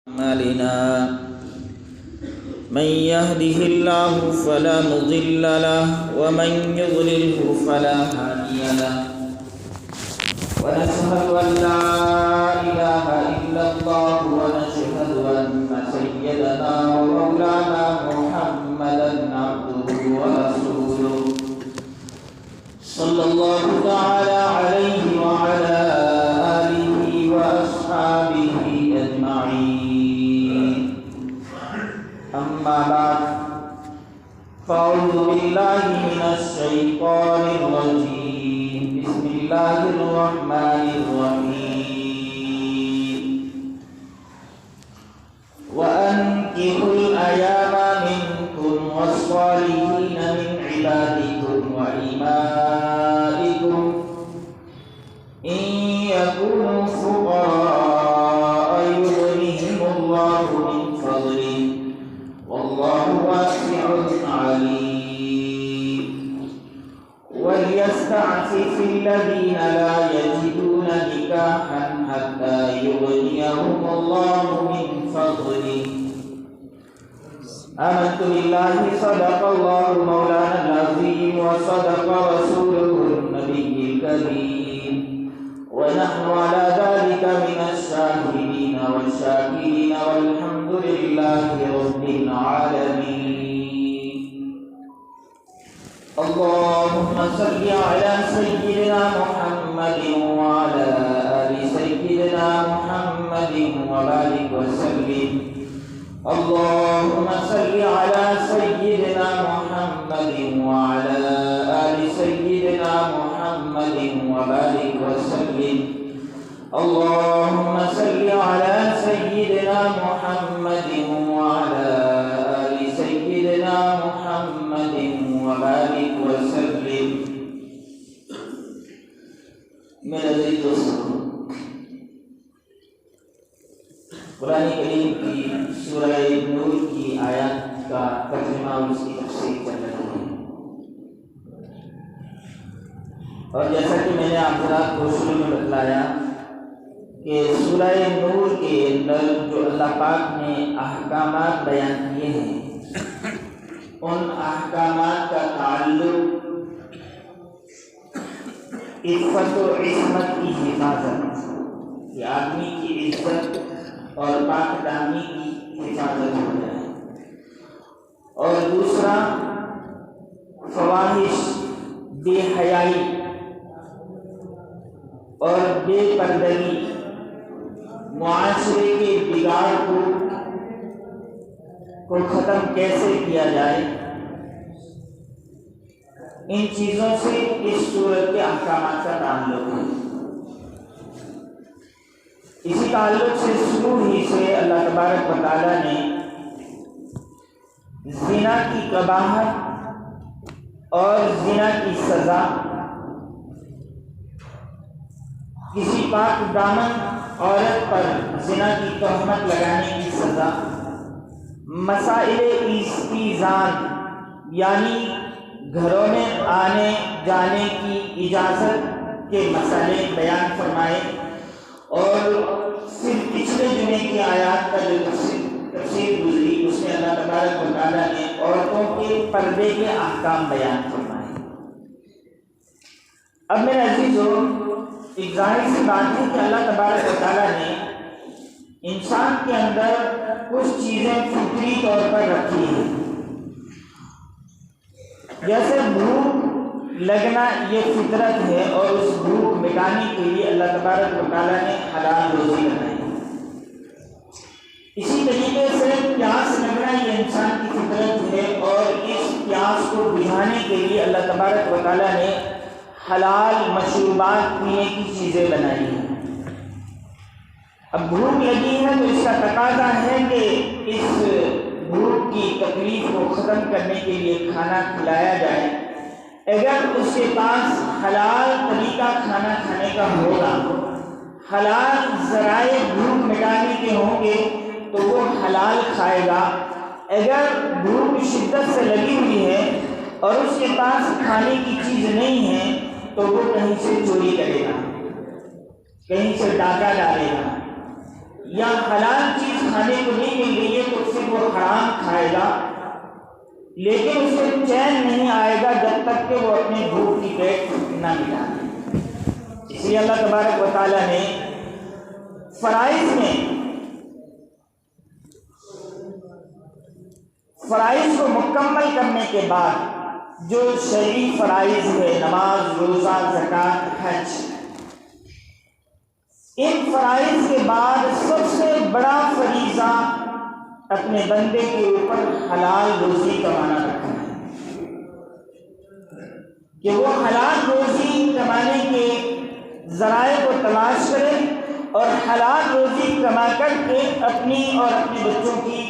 أعمالنا من يهده الله فلا مضل له ومن يضلله فلا هادي له ونشهد أن لا إله إلا الله ونشهد أن سيدنا ومولانا محمدا عبده ورسوله صلى الله تعالى عليه وعلى آله وأصحابه أجمعين أما بعد فأعوذ بالله من الشيطان الرجيم بسم الله الرحمن الرحيم وأنكحوا الأيام منكم والصالحين من عبادكم وإمائكم إن يكونوا فقراء يغنيهم الله من فضله والله واسع عليم وليستعفف الذين لا يجدون نكاحا حتى يغنيهم الله من فضله آمنت بالله صدق الله مولانا العظيم وصدق رسوله النبي الكريم ونحن على ذلك من الشاهدين والشاكرين والحمد لله رب العالمين اللهم صل على سيدنا محمد وعلى آل سيدنا محمد وبارك وسلم اللهم صل على سيدنا محمد وعلى آل سيدنا محمد وبارك وسلم اللهم صل على سيدنا محمد وعلى آل سيدنا محمد وبارك وسلم میرے عزیز دوستو، قرآن کریم کی سورہ نور کی آیات کا ترجمہ اور اس کی تفسیر چل رہی ہے، اور جیسا کہ میں نے آپ حضرات کو شروع میں بتلایا کہ سورہ نور کے اندر جو اللہ پاک نے احکامات بیان کیے ہیں، ان احکامات کا تعلق عفت و عصمت کی حفاظت، کہ آدمی کی عزت اور پاک دامنی کی حفاظت ہو جائے، اور دوسرا فواحش، بے حیائی اور بے پردگی، معاشرے کے بگاڑ کو ختم کیسے کیا جائے، ان چیزوں سے اس سورت کے احکامات کا تعلق ہے۔ اسی تعلق سے شروع ہی سے اللہ تبارک و تعالیٰ نے زنا کی قباحت اور زنا کی سزا، کسی پاک دامن عورت پر زنا کی تہمت لگانے کی سزا، مسائل استئذان یعنی گھروں میں آنے جانے کی اجازت کے مسئلے بیان فرمائے، اور پھر پچھلے جمعے کی آیات کا جو تفسیر گزری اس میں اللہ تبارک و تعالیٰ نے عورتوں کے پردے کے احکام بیان فرمائے۔ اب میرے عزیزو، ایک ظاہر سی بات ہے کہ اللہ تبارک و تعالیٰ نے انسان کے اندر کچھ چیزیں فطری طور پر رکھی ہیں، جیسے بھوک لگنا یہ فطرت ہے، اور اس بھوک مٹانے کے لیے اللہ تبارک و تعالیٰ نے حلال روزی بنائی۔ اسی طریقے سے پیاس لگنا یہ انسان کی فطرت ہے، اور اس پیاس کو بجھانے کے لیے اللہ تبارک و تعالیٰ نے حلال مشروبات پینے کی چیزیں بنائی ہیں۔ اب بھوک لگی ہے تو اس کا تقاضا ہے کہ اس بھوک کی تکلیف کو ختم کرنے کے لیے کھانا کھلایا جائے۔ اگر اس کے پاس حلال طریقہ کھانا کھانے کا ہوگا، حلال ذرائع بھوک مٹانے کے ہوں گے تو وہ حلال کھائے گا۔ اگر بھوک شدت سے لگی ہوئی ہے اور اس کے پاس کھانے کی چیز نہیں ہے تو وہ کہیں سے چوری کرے گا، کہیں سے ڈاکہ ڈالے گا، یا حلال چیز کھانے کو نہیں مل رہی ہے تو پھر وہ حرام کھائے گا، لیکن اس کو چین نہیں آئے گا جب تک کہ وہ اپنے بھوک کی پیٹ نہ مٹا دے۔ اس لیے اللہ تبارک و تعالیٰ نے فرائض کو مکمل کرنے کے بعد جو شرعی فرائض ہے، نماز، روزہ، زکوٰۃ، حج، ان فرائض کے بعد سب سے بڑا فریضہ اپنے بندے کے اوپر حلال روزی کمانا رکھا ہے، کہ وہ حلال روزی کمانے کے ذرائع کو تلاش کرے اور حلال روزی کما کر کے اپنی اور اپنے بچوں کی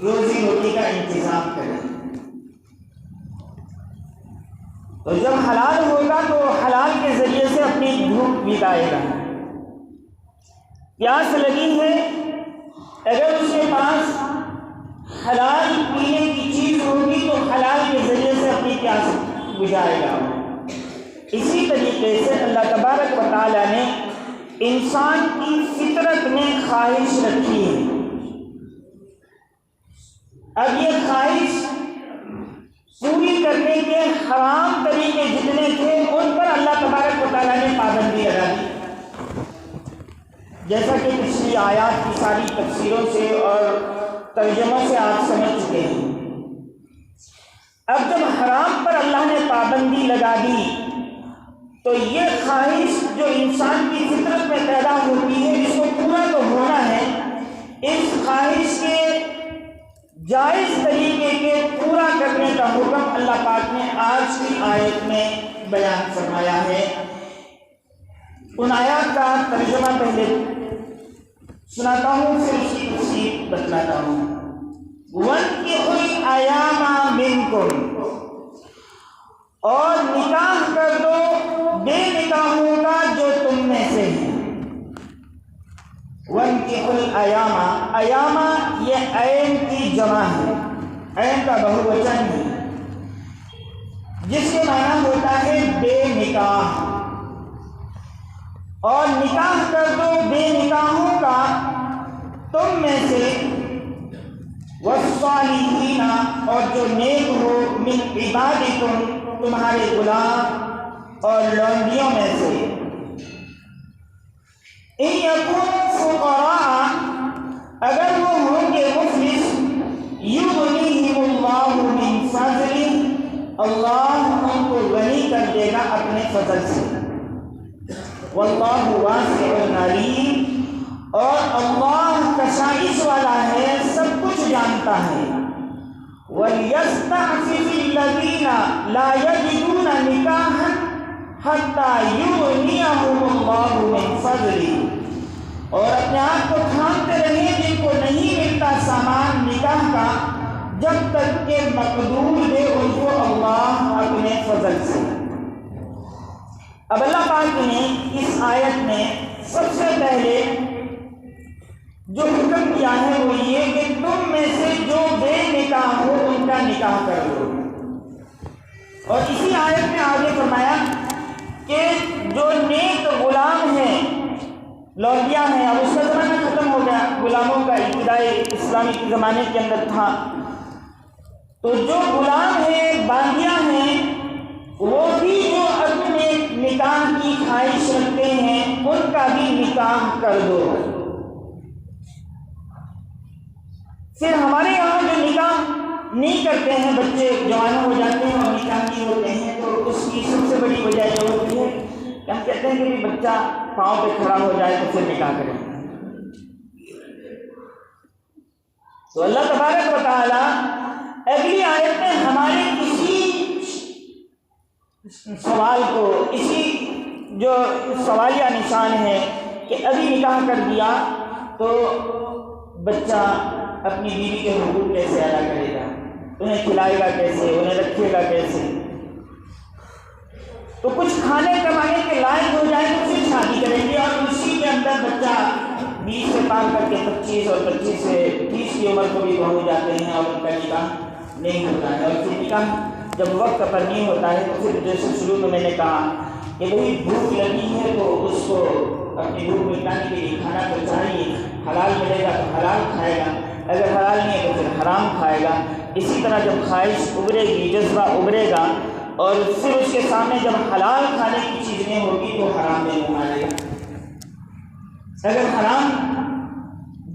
روزی روٹی کا انتظام کرے۔ تو جب حلال ہوگا تو حلال کے ذریعے سے اپنی بھوک مٹائے گا۔ پیاس لگی ہے، اگر اس کے پاس حلال پینے کی چیز ہوگی تو حلال کے ذریعے سے اپنی پیاس بجھائے گا۔ اسی طریقے سے اللہ تبارک و تعالیٰ نے انسان کی فطرت میں خواہش رکھی ہے۔ اب یہ خواہش پوری کرنے کے حرام طریقے جتنے تھے ان پر اللہ تبارک و تعالیٰ نے پابندی لگا دی، جیسا کہ پچھلی آیات کی ساری تفسیروں سے اور ترجموں سے آپ سمجھ چکے ہیں۔ اب جب حرام پر اللہ نے پابندی لگا دی تو یہ خواہش جو انسان کی فطرت میں پیدا ہوتی ہے، اس کو پورا تو ہونا ہے۔ اس خواہش کے جائز طریقے کے پورا کرنے کا حکم اللہ پاک نے آج کی آیت میں بیان فرمایا ہے۔ ان آیات کا ترجمہ پہلے سناتا ہوں، پھر اس کی تفسیر بتلاتا ہوں۔ وَانكِحُوا الْأَيَامَ مِنكُمْ، اور نکاح کر دو بے نکاحوں کا جو تم میں سے ہیں۔ وَانكِحُوا الْأَيَامَ، ایامہ یہ عین کی جمع ہے، عین کا بہووچن ہے، جس کے معنی ہوتا ہے بے نکاح۔ اور نکاح کر دو بے نکاحوں کا تم میں سے، والصالحین، اور جو نیک ہو، من عبادکم، تمہارے غلام اور لونڈیوں میں سے، ان یکونوا فقراء، اگر وہ ہوں گے مفلس، یغنیہم اللہ من فضلہ، اللہ ان کو غنی کر دے گا اپنے فضل سے۔ واللہ واسع علیم، اور اللہ کشائش والا ہے، سب کچھ جانتا ہے۔ وَلْيَسْتَعْفِفِ الَّذِينَ لَا يَجِدُونَ نِكَاحًا حَتَّى يُغْنِيَهُمُ اللَّهُ مِنْ فَضْلِهِ، اور اپنے آپ کو تھامتے رہیں جن کو نہیں ملتا سامان نکاح کا، جب تک کہ مقدور دے ان کو اللہ اپنے فضل سے۔ اب اللہ پاک نے اس آیت میں سب سے پہلے جو حکم دیا ہے وہ یہ کہ تم میں سے جو بے نکاح ہو ان کا نکاح کر لو، اور اسی آیت میں آگے فرمایا کہ جو نیک غلام ہیں، لونڈیاں ہیں، اب اس کا زمانہ ختم ہو گیا، غلاموں کا ابتدائی اسلامی کے زمانے کے اندر تھا، تو جو غلام ہیں، باندیاں ہیں، وہ بھی جو اپنے نکاح کی خواہش رکھتے ہیں ان کا بھی نکاح کر دو۔ پھر ہمارے یہاں جو نکاح نہیں کرتے ہیں، بچے جوان ہو جاتے ہیں اور نکاح نہیں ہوتے ہیں، تو اس کی سب سے بڑی وجہ یہ ہوتی ہے کہ ہم کہتے ہیں کہ بچہ پاؤں پہ کھڑا ہو جائے تو پھر نکاح کریں۔ تو اللہ تبارک و تعالیٰ اگلی آیت میں ہمارے اسی سوال کو، اسی جو سوالیہ نشان ہے کہ ابھی نکاح کر دیا تو بچہ اپنی بیوی کے حقوق کیسے ادا کرے گا، انہیں کھلائے گا کیسے، انہیں رکھے گا کیسے، تو کچھ کھانے کمانے کے لائق ہو جائے تو پھر شادی کریں گے، اور اسی کے اندر بچہ 20 سے پار کر کے 25 اور 25 سے 30 کی عمر کو بھی پہنچ جاتے ہیں اور ان کا نکاح نہیں ہوتا ہے، اور پھر نکاح جب وقت پر نہیں ہوتا ہے تو پھر جیسے شروع میں نے کہا کہ بھئی بھوک لگی ہے تو اس کو اپنی بھوک مٹانے کے لیے کھانا تو چاہیے، حلال ملے گا تو حلال کھائے گا، اگر حلال نہیں ہے تو پھر حرام کھائے گا۔ اسی طرح جب خواہش ابھرے گی، جذبہ ابھرے گا، اور پھر اس کے سامنے جب حلال کھانے کی چیز نہیں ہوگی تو حرام میں منہ مارے گا۔ اگر حرام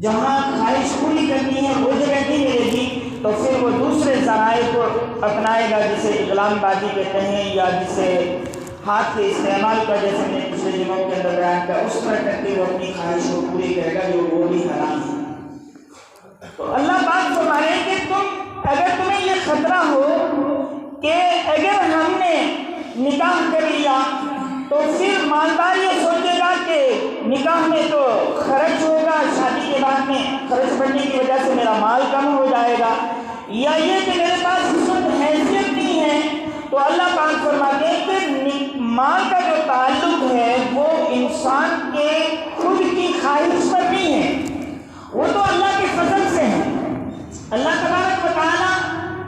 جہاں خواہش پوری کرنی ہے وہ جگہ نہیں ملے گی تو پھر وہ دوسرے ذرائع کو اپنائے گا، جسے اقلام بازی کہتے ہیں، یا جسے ہاتھ کے استعمال کا، جیسے میں نے پچھلے دنوں کے اندر بیان کیا، اس طرح کر کے وہ اپنی خواہش کو پوری کرے گا، جو وہ بھی حرام ہے۔ تو اللہ پاک فرما رہے ہیں کہ اگر تمہیں یہ خطرہ ہو کہ اگر ہم نے نکاح کر لیا تو پھر مالدار یہ سوچے گا کہ نکاح میں تو خرچ ہوگا، شادی کے بعد میں خرچ بڑھنے کی وجہ سے میرا مال کم ہو جائے گا، یا یہ کہ میرے پاس اس وقت حیثیت نہیں ہے، تو اللہ پاک فرماتے ہیں کہ مال کا جو تعلق ہے وہ انسان کے خود کی خواہش پر نہیں ہے، وہ تو اللہ کے فضل سے ہے۔ اللہ تبارک و تعالیٰ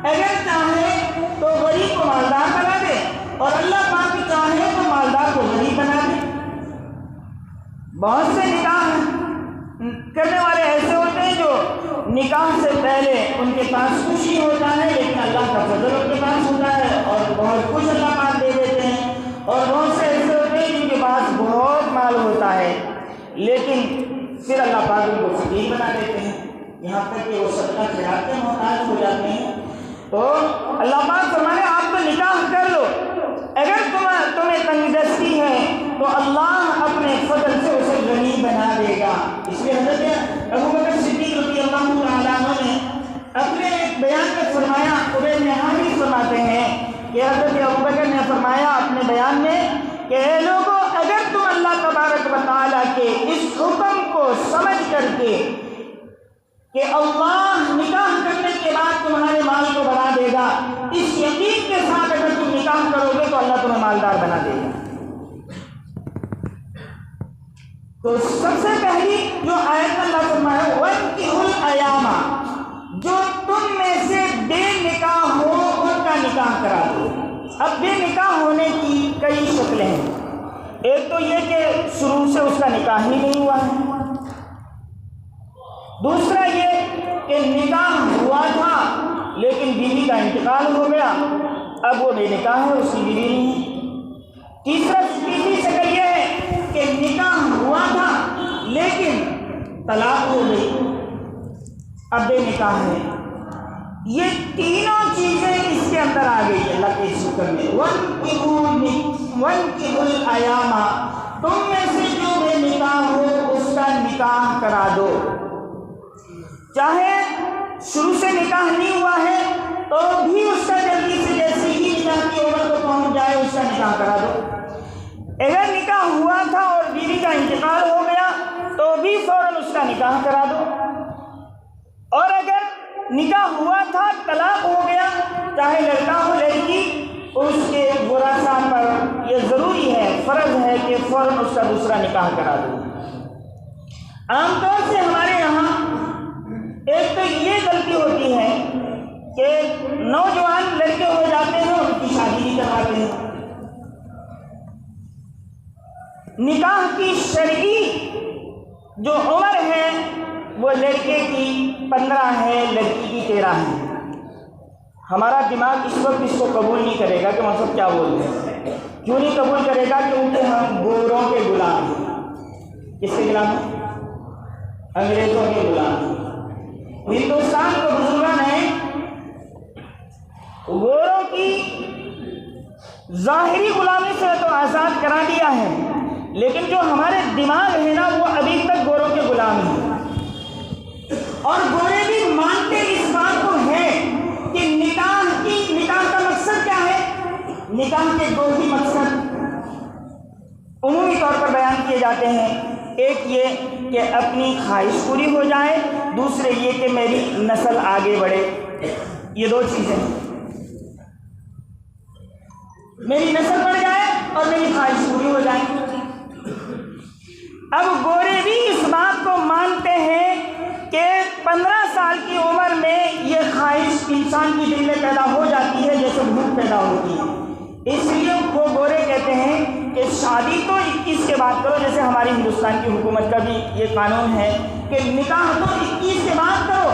اگر چاہے تو غریب کو مالدار بنا دے، اور اللہ پاک چاہے تو مالدار کو غریب بنا دے۔ بہت سے نکاح کرنے والے ایسے ہوتے ہیں جو نکاح سے پہلے ان کے پاس کچھ ہی ہوتا ہے، لیکن اللہ کا فضل ان کے پاس ہوتا ہے اور بہت کچھ اللہ پاک دے دیتے ہیں، اور بہت سے ایسے ہوتے ہیں جن کے پاس بہت مال ہوتا ہے لیکن پھر اللہ پاک ان کو فقیر بنا دیتے ہیں، یہاں تک کہ وہ صدقہ خیرات کے محتاج ہو جاتے ہیں۔ تو اللہ پاک فرمانے آپ تو نکاح کر لو، اگر تمہیں تنگ دستی ہے تو اللہ اپنے فضل سے اسے غنی بنا دے گا۔ اس لیے حضرت ابوبکر صدیق رضی اللہ تعالیٰ عنہ نے اپنے ایک بیان میں فرمایا، عبید بن حارث فرماتے ہیں کہ حضرت ابوبکر نے فرمایا اپنے بیان میں کہ اے لوگوں، اگر تم اللہ تبارک و تعالیٰ کے اس حکم کو سمجھ کر کے کہ اللہ نکاح کرنے کے بعد تمہارے مال کو بڑھا دے گا، اس یقین کے ساتھ اگر تم نکاح کرو گے تو اللہ تمہیں مالدار بنا دے گا۔ تو سب سے پہلی جو آیت اللہ فرمایا وَانكِحُوا الْأَيَامَ، جو تم میں سے بے نکاح ہو ان کا نکاح کرا دو۔ اب بے نکاح ہونے کی کئی شکلیں ہیں، ایک تو یہ کہ شروع سے اس کا نکاح ہی نہیں ہوا ہے، دوسرا یہ کہ نکاح ہوا تھا لیکن بیوی کا انتقال ہو گیا، اب وہ بے نکاح ہے، اس کی بیوی نہیں ہے، تیسری شکل یہ ہے کہ نکاح ہوا تھا لیکن طلاق ہو گئی، اب بے نکاح ہے۔ یہ تینوں چیزیں اس کے اندر آ گئی اللہ کے حکم میں، وَانكِحُوا الْأَيَامَ، تم میں سے جو بے نکاح ہو اس کا نکاح کرا دو، چاہے شروع سے نکاح نہیں ہوا ہے تو بھی اس کا جلدی سے جیسے ہی نکاح کی عمر کو پہنچ جائے اس کا نکاح کرا دو۔ اگر نکاح ہوا تھا اور بیوی کا انتقال ہو گیا تو بھی فوراً اس کا نکاح کرا دو، اور اگر نکاح ہوا تھا طلاق ہو گیا، چاہے لڑکا ہو لڑکی، اس کے ورثاء پر یہ ضروری ہے، فرض ہے کہ فوراً اس کا دوسرا نکاح کرا دو۔ عام طور سے ہمارے یہاں ایک تو یہ غلطی ہوتی ہے کہ نوجوان لڑکے ہو جاتے ہیں ان کی شادی نہیں کرواتے ہیں۔ نکاح کی شرعی جو عمر ہے وہ لڑکے کی 15 ہے، لڑکی کی 13 ہے۔ ہمارا دماغ اس وقت اس کو قبول نہیں کرے گا کہ مطلب کیا بول رہے ہیں، کیوں نہیں قبول کرے گا؟ کیونکہ ہم گوروں کے غلام ہیں۔ کس کے غلام ہیں؟ انگریزوں کے غلام ہیں۔ ہندوستان کو بزرگان نے گوروں کی ظاہری غلامی سے تو آزاد کرا دیا ہے، لیکن جو ہمارے دماغ ہے نا وہ ابھی تک گوروں کے غلام ہیں، اور گورے بھی مانتے اس بات کو ہے کہ نکاح کا مقصد کیا ہے۔ نکاح کے دو ہی مقصد عمومی طور پر بیان کیے جاتے ہیں، ایک یہ کہ اپنی خواہش پوری ہو جائے، دوسرے یہ کہ میری نسل آگے بڑھے۔ یہ دو چیزیں، میری نسل بڑھ جائے اور میری خواہش پوری ہو جائے۔ اب گورے بھی اس بات کو مانتے ہیں کہ 15 سال کی عمر میں یہ خواہش انسان کی دل میں پیدا ہو جاتی ہے جیسے بھوک پیدا ہوتی ہے، اس لیے وہ گورے کہتے ہیں کہ شادی تو 21 کے بعد کرو، جیسے ہماری ہندوستان کی حکومت کا بھی یہ قانون ہے کہ نکاح تو 21 کے بعد کرو،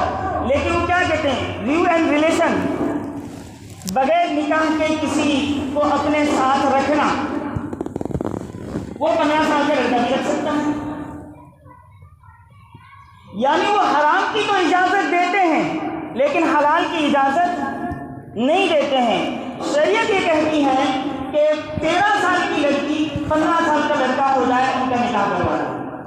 لیکن وہ کیا کہتے ہیں ویو اینڈ ریلیشن، بغیر نکاح کے کسی کو اپنے ساتھ رکھنا، وہ 15 سال کا لڑکا بھی رکھ سکتا ہے۔ یعنی وہ حرام کی تو اجازت دیتے ہیں لیکن حلال کی اجازت نہیں دیتے ہیں۔ شریعت یہ کہتی ہے کہ 13 سال کی لڑکی 15 سال کا لڑکا ہو جائے ان کا نکاح کروا دیں۔